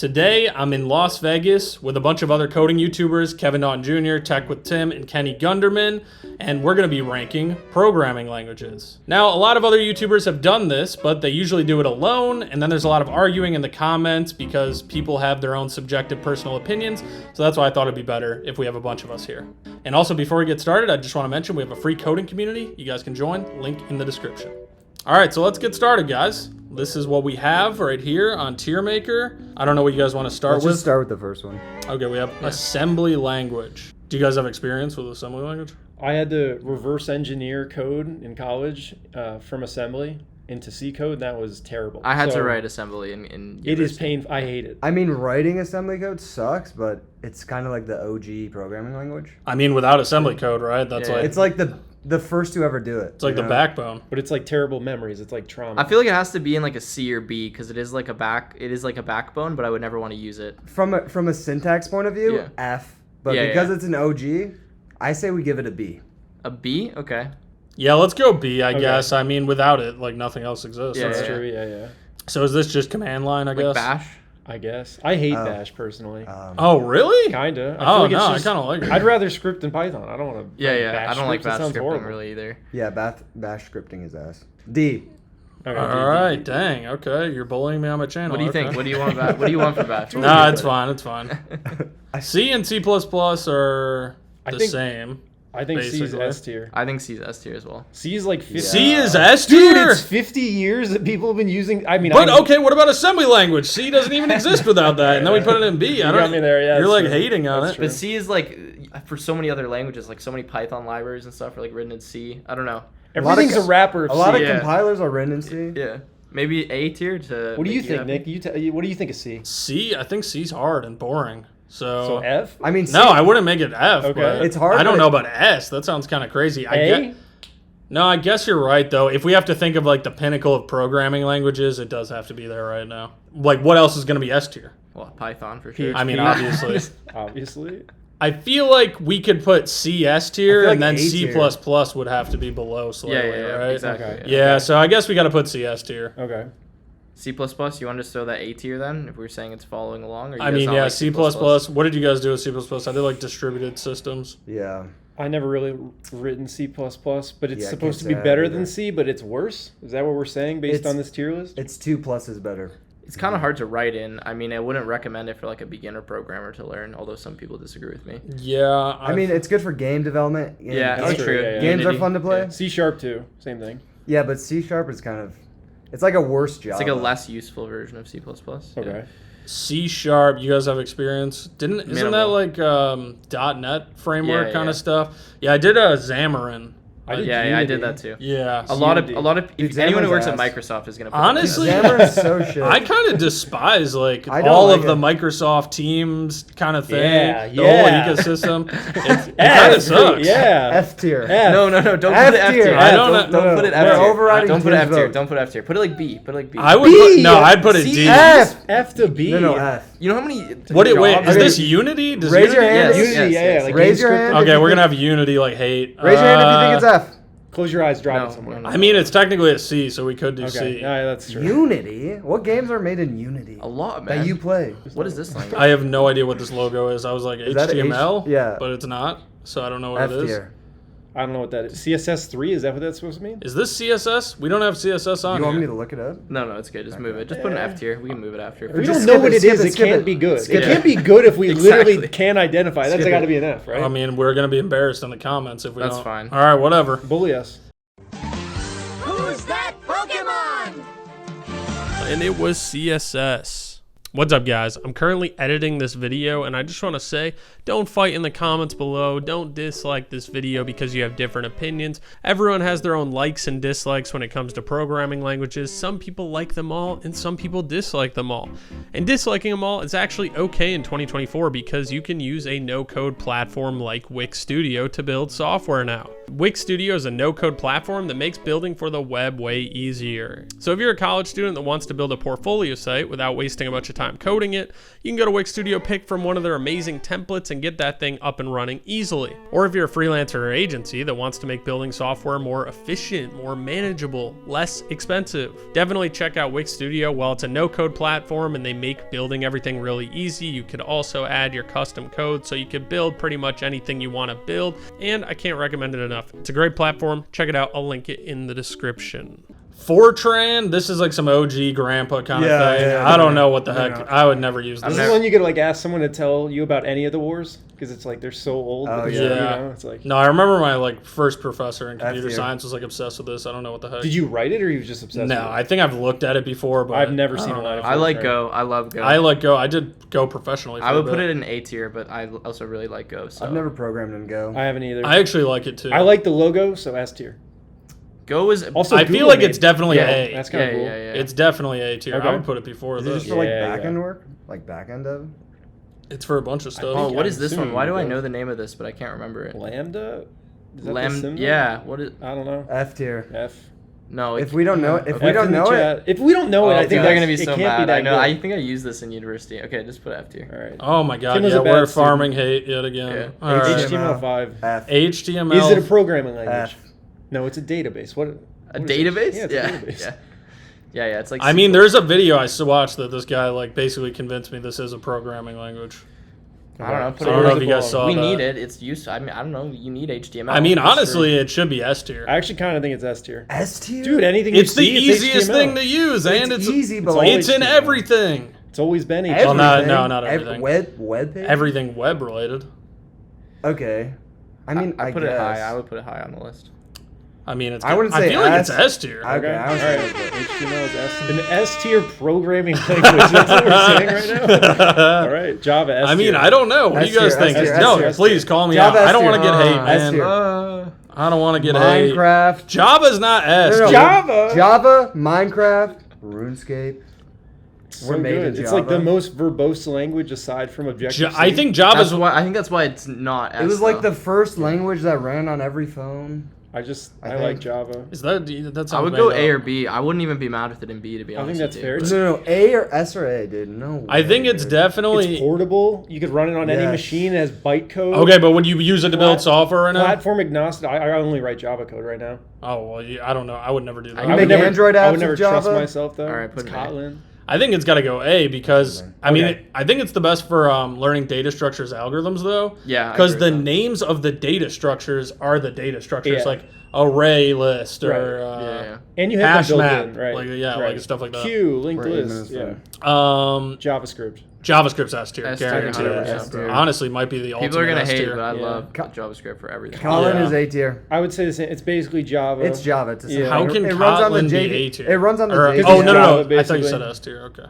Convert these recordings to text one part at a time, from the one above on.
Today, I'm in Las Vegas with a bunch of other coding YouTubers, Kevin Naughton Jr., Tech with Tim, and Kenny Gunderman, and we're going to be ranking programming languages. Now, a lot of other YouTubers have done this, but they usually do it alone, and then there's a lot of arguing in the comments because people have their own subjective personal opinions, so that's why I thought it'd be better if we have a bunch of us here. And also, before we get started, I just want to mention we have a free coding community. You guys can join, link in the description. All right, so let's get started, guys. This is what we have right here on Tier Maker. I don't know what you guys want to start with. Let's just start with the first one. Okay, we have assembly language. Do you guys have experience with assembly language? I had to reverse engineer code in college from assembly into C code. And that was terrible. I had to write assembly in It is painful. I hate it. I mean, writing assembly code sucks, but it's kind of like the OG programming language. I mean, without assembly code, right? That's Yeah. like It's like the first to ever do it. it's like the backbone. But it's like terrible memories. It's like trauma. I feel like it has to be in like a C or B because it is like a backbone, but I would never want to use it. From a syntax point of view, Yeah. F. But Yeah, because yeah. it's an OG, I say we give it a B. A B? Okay. Yeah, let's go B, I Okay. guess. I mean, without it, like nothing else exists. Yeah, That's right? true. Yeah. So is this just command line, I Like guess? bash? I guess. I hate Oh. Bash personally. Oh, really? Kinda. I Oh, feel like no, I it's kind of like it. I'd rather script than Python. I don't want to. Yeah. I don't like bash Sounds scripting horrible. really either. Yeah, bash scripting is ass. D. Okay, All right, dang. Okay, you're bullying me on my channel. What do you okay. think? What do you want about? What do you want for bash? Nah, it's fine. It's fine. C and C++ are I the think- same. I think C is Basically. S tier. I think C's S tier as well. C is like 50. C is S Dude, tier? it's 50 years that people have been using. I mean, But okay, what about assembly language? C doesn't even exist without that, and then we put it in B. You got me there, yeah, You're that's like true. hating on That's it. true. But C is like for so many other languages, like so many Python libraries and stuff are like written in C. I don't know. Everything's a wrapper of A lot C. of Yeah. compilers are written in C. Yeah. Maybe A tier to. What do you make think, happy. Nick? What do you think of C? C, I think C's hard and boring. So F? I mean, C, No, I wouldn't make it F. Okay. But It's hard, I don't but know about S. That sounds kind of crazy. A? No, I guess you're right though. If we have to think of like the pinnacle of programming languages, it does have to be there right now. Like, what else is going to be S tier? Well, Python for sure. I mean, PHP. obviously. Obviously. I feel like we could put C S tier, I feel like and then A C++ tier. would have to be below slightly, Yeah, right? exactly. Okay. Yeah, so I guess we got to put C S tier. Okay. C++, you want to just throw that A tier then? If we're saying it's following along, or you I guys mean, not yeah, like C++. What did you guys do with C++? I did like distributed systems. Yeah. I never really written C++, but it's Yeah, I supposed can't to be say I better either. than C, but it's worse? Is that what we're saying based It's- on this tier list? It's 2+ is better. It's kind of hard to write in. I mean, I wouldn't recommend it for like a beginner programmer to learn, although some people disagree with me. Yeah. I mean, it's good for game development. Yeah, that's that's true, true. yeah, yeah. Games are Unity. fun to play. Yeah. C sharp too. Same thing. Yeah, but C# is kind of, it's like a worse job. It's like a less useful version of C++. Okay. C sharp. You guys have experience? Isn't that Minimal. like .NET framework Yeah, kind yeah. of stuff? Yeah, I did a Xamarin. I did Yeah, I Unity. did that too. Yeah. A lot of Dude, anyone who Xamarin's works at ass. Microsoft is gonna. Put Honestly, that Xamarin's so shit. I kind of despise like I don't all like of the it. Microsoft Teams kind of thing. Yeah, the whole yeah. ecosystem. It kind F, of sucks. Yeah. F tier. F. No, don't put F it F tier. tier. I don't Don't know. put it We're F tier. overriding Don't put Tim's F tier. vote. Don't put F tier. Put it like B. Put it like B. I would B. put, no, I'd put it C. D. F. F to B. No, F. You know how many? What? Wait, is Okay. this Unity? Does Raise your Unity- hand. Yes, Unity, yes, yeah, yes. like Raise game your script. hand. Okay, if you we're gonna think- have Unity like hate. Raise your hand if you think it's F. Close your eyes, drop No, it somewhere. no, I mean, it's technically a C, so we could do Okay. C. Yeah, that's true. Unity? What games are made in Unity? A lot, man. That you play? What is this language? I have no idea what this logo is. I was like Is that HTML, yeah. but it's not, so I don't know what F it is. tier. I don't know what that is. CSS3, is that what that's supposed to mean? Is this CSS? We don't have CSS on You want me here. to look it up? No, it's good. Just move it. Just put an F tier. We can move it after. If we just don't know skip what it, it skip is, it, it skip can't it. be good. Skip It it. can't be good if we Exactly. literally can't identify. That's Skip got to it. be an F, right? I mean, we're gonna be embarrassed in the comments if we That's don't. fine. All right, whatever. Bully us. Who's that Pokemon? And it was CSS. What's up, guys? I'm currently editing this video, and I just want to say, don't fight in the comments below. Don't dislike this video because you have different opinions. Everyone has their own likes and dislikes when it comes to programming languages. Some people like them all, and some people dislike them all. And disliking them all is actually okay in 2024 because you can use a no-code platform like Wix Studio to build software now. Wix Studio is a no-code platform that makes building for the web way easier. So if you're a college student that wants to build a portfolio site without wasting a bunch of time coding it, you can go to Wix Studio, pick from one of their amazing templates, and get that thing up and running easily. Or if you're a freelancer or agency that wants to make building software more efficient, more manageable, less expensive, definitely check out Wix Studio. While it's a no-code platform and they make building everything really easy, you could also add your custom code so you could build pretty much anything you want to build, and I can't recommend it enough. It's a great platform. Check it out. I'll link it in the description. Fortran, this is like some OG grandpa kind of thing. I don't know what the heck. I would never use This this. is when you could like ask someone to tell you about any of the wars because it's like they're so old. Oh, that, yeah. you know, it's like. No, I remember my like first professor in computer F-tier. science was like obsessed with this. I don't know what the heck. Did you write it or you was just obsessed? No, with it? I think I've looked at it before, but I've never I seen a don't lot of. know. I like Fortran. Go. I love Go. I like Go. I did Go professionally. For I would a put bit. it in A tier, but I also really like Go. So I've never programmed in Go. I haven't either. I actually like it too. I like the logo, so S tier. Go is Also, I feel Google like made- it's definitely yeah, A. That's kind of cool. yeah. It's definitely A tier. Okay. I would put it before Is it this. just for like Yeah, back end yeah. work? Like back end of? It's for a bunch of stuff. Oh, think what I'm is this one? assuming Why do I Go. know the name of this, but I can't remember it? Lambda. Is that the symbol? Yeah. What is? I don't know. F tier. F. No. If we don't know it, if we F don't in the know it, chat. If we don't know it, I think they're that's, gonna be it so can't mad. be that I know. good. I think I used this in university. Okay, just put F tier. All right. Oh my god, Tim was yeah, a bad we're student. farming hate yet again. Yeah. All right. HTML5. F. HTML. Is it a programming language? F. No, it's a database. What is it? Database? Yeah, it's yeah. a database. Yeah. It's like. I mean, there's a video I watched that this guy like basically convinced me this is a programming language. I don't know. Put I it don't know in if you guys saw We that. need it. It's used. I mean, I don't know. You need HTML. I mean, That's true. honestly, it should be S tier. I actually kind of think it's S tier. S tier? Dude, anything It's the you see, easiest HTML. thing to use, and It's it's easy, but always it's in HTML. everything. It's always been HTML. Well, not- Everything? no, not everything. Web page? Everything web related. Okay. I mean, I put guess. it high. I would put it high on the list. I mean, it's. I wouldn't I say feel like it's S. S tier. Okay, I All was right. saying HTML is S. An S tier programming language. That's what we're saying right now. All right. Java S I mean, tier. I don't know. What do S you guys tier, think? S tier, No, S tier. please call me Java out. I S don't tier. want to get hate, S man. tier. I don't want to get hate. Minecraft. Java's not S. No, no, dude. Java. Java, Minecraft, RuneScape. So We're made in good. It's like the Java. most verbose language aside from Objective-C. I think Java's. I think that's why it's not. S, It was like though. the first language that ran on every phone. I I like think- Java. Is that that's? I would go A or B. I wouldn't even be mad with it in B, to be I honest. think that's with fair. you, It's- but- No, A or S or A, dude. No. I think way, it's dude. definitely It's portable. You could run it on any Yes. machine. It has bytecode. okay. But would you use it to build software right now? Platform agnostic. I only write Java code right now. Oh well, I don't know. I would never do that. You make Android I apps would never with trust Java? myself though. All right, It's put it in A. Kotlin. I think it's got to go A because I mean, Okay. I think it's the best for learning data structures algorithms though. Yeah, I Because agree the with that. names of the data structures are the data structures, Yeah. like array list or Right. Yeah. And you have hash them built map, in, right? like like stuff like that. Queue, linked For 8 list, minutes, yeah. JavaScript. JavaScript's S tier, S tier, guaranteed. 100%. S tier. Honestly, might be the ultimate People are gonna S hate, tier. but I Yeah. love JavaScript for everything. Kotlin Yeah. is A tier. I would say the same. It's basically Java. It's Java. It's a Yeah. How can it runs on the Kotlin be JV A tier? It runs on the Or- JV. Oh no, no, Java, no! I thought you basically. said S tier. Okay.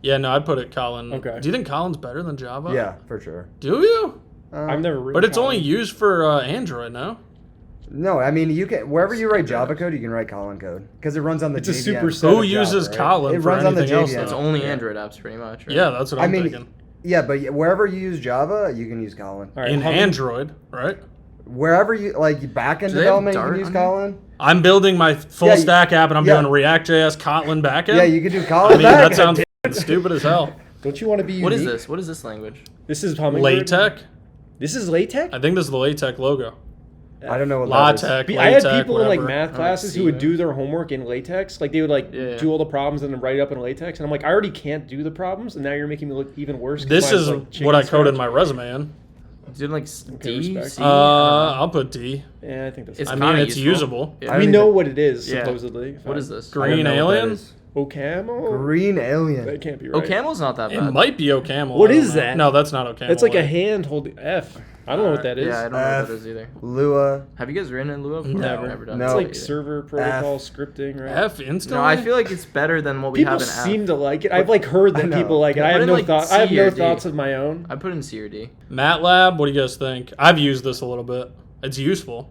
Yeah, no, I'd put it Kotlin. Okay. Do you think Kotlin's better than Java? Yeah, for sure. Do you? I've never written But it's Kotlin. only used for Android now. No, I mean you can wherever you write Java code, you can write Kotlin code because it runs on the It's a JVM. superset Who of uses Java, right? Kotlin It for runs on the anything else? JVM. It's Though? only Yeah. Android apps, pretty much. Right? Yeah, that's what I I'm mean, thinking. yeah, but wherever you use Java, you can use Kotlin. All right, In how many- Android, right? Wherever you like backend Do they have development, you Dart can use on there? Kotlin. I'm building my full Yeah, stack app and I'm yeah. doing React.js Kotlin backend. Yeah, you can do Kotlin. I mean, that backend. sounds f***ing stupid as hell. Don't you want to be unique? What is this? What is this language? This is Hummingbird. LaTeX? This is LaTeX? I think this is the LaTeX logo. I don't know what that is. LaTeX, I had LaTeX, people in like whatever. math classes who would do their homework in LaTeX. Like they would like Yeah. do all the problems and then write it up in LaTeX. And I'm like, I already can't do the problems, and now you're making me look even worse. 'cause This mine's, is like, chicken what I coded scratch. my resume in. Is it like D, respect. C? I'll put D. Yeah, I think that's. It's I fine. mean, kinda it's useful. usable. Yeah. I We don't know even- what it is Yeah. supposedly. What is this? I don't Green know what that alien? is. Ocaml? Green alien. That can't be Oh, right. Camel's not that It bad. might be OCaml. What I don't is know. that? No, that's not OCaml. That's like a hand holding F. I don't know what that is. Yeah, I don't know what F. that is either. Lua. Have you guys written in Lua before? Never. I've never done No. It's that like either. server protocol scripting, right? F instantly. No, I feel like it's better than what we People have in F. seem to like it. I've like heard I that know. people like it. I Put have in, no like, thoughts. I have C no or D. thoughts of my own. I put in C or D. MATLAB. What do you guys think? I've used this a little bit. It's useful.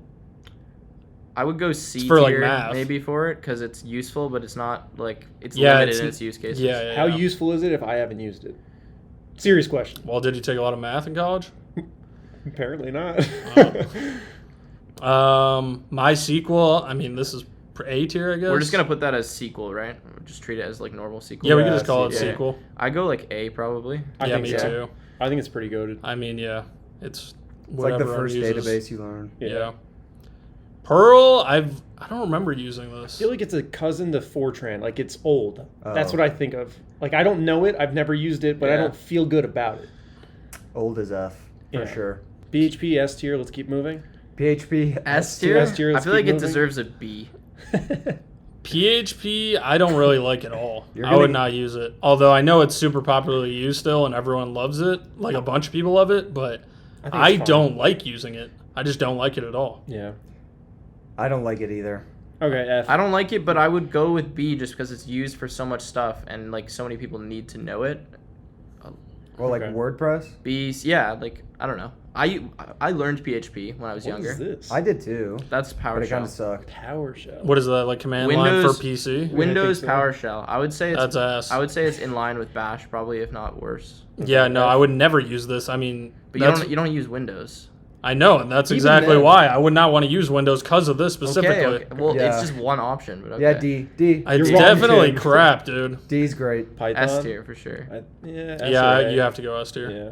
I would go C It's for, like, tier math. maybe for it because it's useful, but it's not like it's Yeah, limited it's- in its use cases. Yeah, yeah. How yeah. useful is it if I haven't used it? Serious question. Well, did you take a lot of math in college? Apparently not. MySQL, I mean, this is A tier, I guess. We're just gonna put that as SQL, right? Just treat it as like normal SQL. Yeah, we Yeah, can just call it yeah. SQL. I go like A probably. I Yeah, think me so. too. I think it's pretty goated. I mean, yeah, it's It's like the whatever first uses. database you learn. Yeah. Perl, I don't remember using I this. feel like it's a cousin to Fortran. Like it's old. That's Oh. what I think of. Like I don't know it. I've never used it, but I Yeah. don't feel good about it. Old as F, for Yeah. sure. PHP S tier. Let's keep moving. PHP S tier. S tier, I let's feel like keep it moving. deserves a B. PHP, I don't really like at all. You're I would gonna- not use it. Although I know it's super popularly used still and everyone loves it. Like a bunch of people love it, but think I it's fine. don't like using it. I just don't like it at all. Yeah. I don't like it either. Okay. F. I don't like it, but I would go with B just because it's used for so much stuff and like so many people need to know it. Well, like Okay. WordPress? B, yeah, like I don't know. I learned PHP when I was What younger. is this? I did too, That's but it kind PowerShell. of sucked. PowerShell. What is that, like command line Windows- for PC? Windows so. PowerShell. I would say it's That's ass. I would say it's in line with Bash, probably if not worse. Yeah, no, I would never use this. I mean, But you that's, don't use Windows. I know, and that's Even exactly then. why I would not want to use Windows because of this specifically. Okay. Well, Yeah. it's just one option, but okay. Yeah, D. It's You're wrong, definitely Tim. crap, dude. D's great. Python. S tier for sure. Yeah. S Yeah, or A. you have to go S tier. Yeah.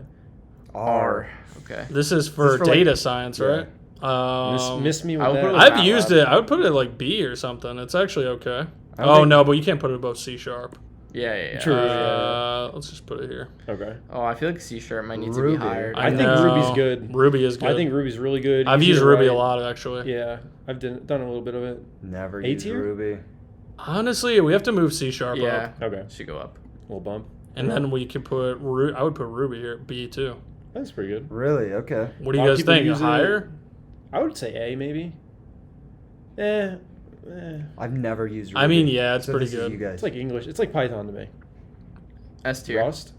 R. Okay. This is for for, like- data science, Yeah. right? Miss me with I would that. put it I've MATLAB. used it. I would put it like B or something. It's actually okay. I Oh think- no, but you can't put it above C sharp. Yeah. True. Let's just put it here. Okay. Oh, I feel like C sharp might need to Ruby. be higher. I think know. Ruby's good. Ruby is good. I think Ruby's really good. I've Easy used to Ruby a write. lot actually. Yeah, I've done a little bit of it. Never A used tier? Ruby. Honestly, we have to move C sharp Yeah. up, Okay. Should go up. Little bump. and then we could put. I would put Ruby here, B too. That's pretty good. Really? Okay. What do A you lot of guys people think? use it. Higher? I would say A maybe. Eh. I've never used Ruby. I mean, yeah, it's So pretty this is good. You guys. It's like English. It's like Python to me. S tier. Rust.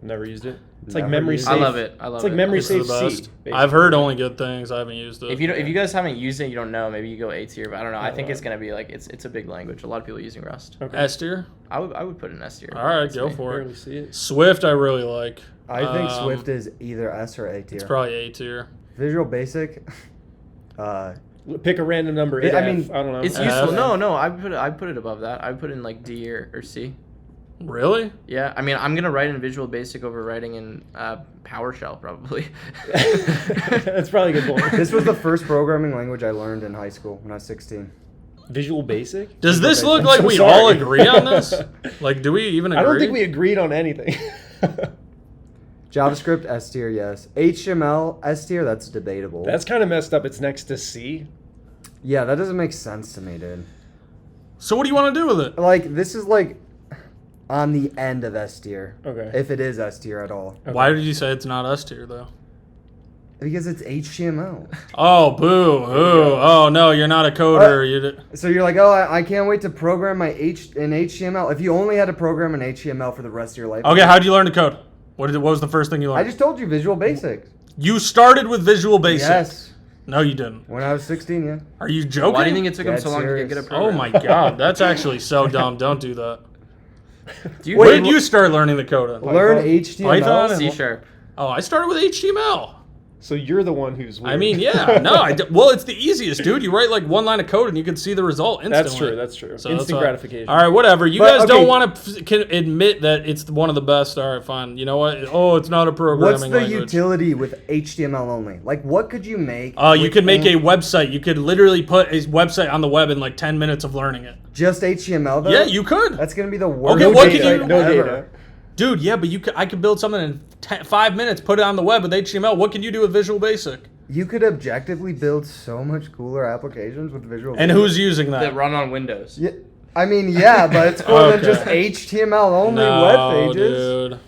Never used it. It's like Never memory used safe. it. I love it. I love It's like it. memory This safe is the C. best. basically. I've heard only good things. I haven't used it. If you guys haven't used it, you don't know. Maybe you go A tier, but I don't know. I think it's gonna be like it's a big language. A lot of people are using Rust. Okay. S tier. I would put it in S tier. All right, That's go me. for it. Barely see it. Swift, I really like. I think Swift is either S or A tier. It's probably A tier. Visual Basic. Pick a random number. I I mean, I don't know. It's F. useful. No. I put it above that. I put it in like D or C. Really? Yeah, I mean, I'm gonna write in Visual Basic over writing in PowerShell probably. That's probably a good point. This was the first programming language I learned in high school when I was 16. Visual Basic. Does this Visual look Basic. like we Sorry. all agree on this? Like, do we even agree? I don't think we agreed on anything. JavaScript S tier, yes. HTML S tier, that's debatable. That's kind of messed up. It's next to C. Yeah, that doesn't make sense to me, dude. So what do you want to do with it? Like, this is like on the end of S tier. Okay. If it is S tier at all. Okay. Why did you say it's not S tier though? Because it's HTML. Oh, boo, hoo. Oh no, you're not a coder. You. So you're like, oh, I can't wait to program in HTML. If you only had to program in HTML for the rest of your life. Okay, how'd you learn to code? What was the first thing you learned? I just told you Visual Basic. You started with Visual Basic. Yes. No, you didn't. When I was 16, yeah. Are you joking? Why do you think it took him Dead so long to get good serious. at Oh programming? my god, that's actually so dumb. Don't do that. Do you Where think did you start learning the code? Learn HTML. Python? C sharp? Oh, I started with HTML. So you're the one who's weird. I mean, yeah, no, well, it's the easiest, dude. You write like one line of code and you can see the result instantly. That's true. That's true. So that's Instant all- gratification. All right, whatever. You But, guys don't okay. want to can admit that it's one of the best. All right, fine. You know what? Oh, it's not a programming What's the language. utility with HTML only? Like, what could you make? You with could make a in- website. You could literally put a website on the web in like 10 minutes of learning it. just HTML though. Yeah, you could. That's gonna be the worst. Okay, what could website you- No ever. data. Dude, yeah, but I could build something in 5 minutes, put it on the web with HTML. What can you do with Visual Basic? You could objectively build so much cooler applications with Visual And Basic. who's using that? That run on Windows. Yeah, I mean, yeah, but it's cooler than Okay. just HTML only no, web pages. dude.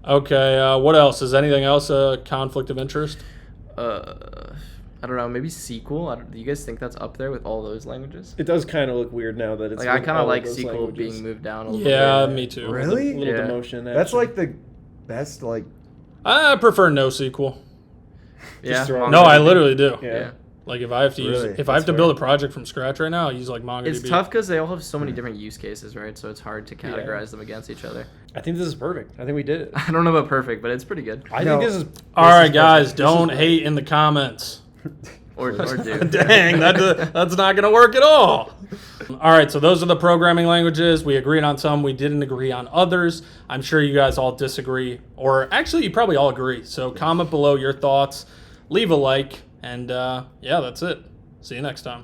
Okay, what else? Is anything else a conflict of interest? I don't know. Maybe SQL. Do you guys think that's up there with all those languages? It does kind of look weird now that it's Like I with kind all of like those SQL languages. being moved down a little Yeah, bit. me too. Really? Little Yeah. demotion. That's action. like the best, like. I prefer NoSQL. Yeah. throw it No, on I everything. literally do. Yeah. Yeah. Like if I have to use, Really? if I have That's to build a fair. project from scratch right now, I use like MongoDB. It's tough because they all have so many different use cases, right? So it's hard to categorize them against each other. I think this is perfect. I think we did it. I don't know about perfect, but it's pretty good. I No. think this is. All this right, is guys, perfect. This is don't great. hate in the comments. or do. Dang, that's not going to work at all. All right, so those are the programming languages. We agreed on some. We didn't agree on others. I'm sure you guys all disagree. Or actually, you probably all agree. So comment below your thoughts. Leave a like. And yeah, that's it. See you next time.